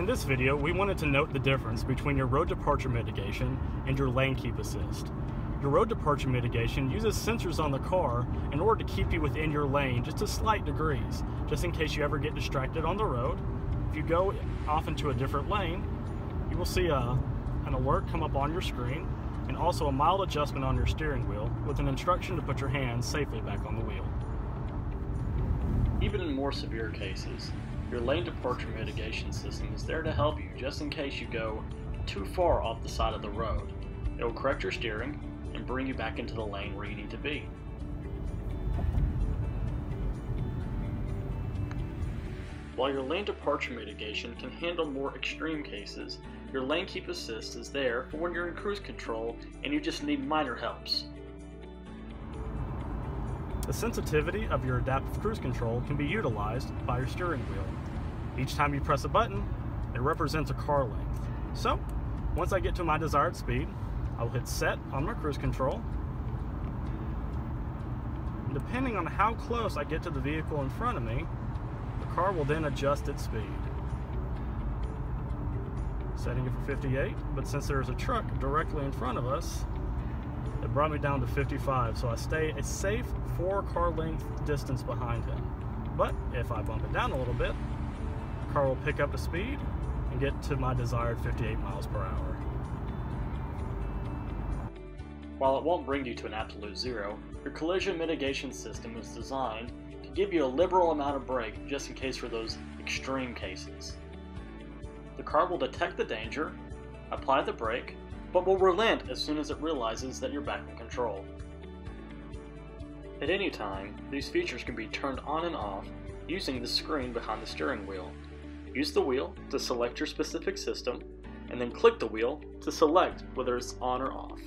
In this video, we wanted to note the difference between your road departure mitigation and your lane keep assist. Your road departure mitigation uses sensors on the car in order to keep you within your lane just to slight degrees, just in case you ever get distracted on the road. If you go off into a different lane, you will see an alert come up on your screen and also a mild adjustment on your steering wheel with an instruction to put your hands safely back on the wheel. Even in more severe cases, your lane departure mitigation system is there to help you just in case you go too far off the side of the road. It will correct your steering and bring you back into the lane where you need to be. While your lane departure mitigation can handle more extreme cases, your lane keep assist is there for when you're in cruise control and you just need minor helps. The sensitivity of your adaptive cruise control can be utilized by your steering wheel. Each time you press a button, it represents a car length. So, once I get to my desired speed, I will hit set on my cruise control. And depending on how close I get to the vehicle in front of me, the car will then adjust its speed. Setting it for 58, but since there's a truck directly in front of us, it brought me down to 55, so I stay a safe 4 car length distance behind him. But if I bump it down a little bit, the car will pick up the speed and get to my desired 58 miles per hour. While it won't bring you to an absolute zero, your collision mitigation system is designed to give you a liberal amount of brake just in case for those extreme cases. The car will detect the danger, apply the brake, but will relent as soon as it realizes that you're back in control. At any time, these features can be turned on and off using the screen behind the steering wheel. Use the wheel to select your specific system, and then click the wheel to select whether it's on or off.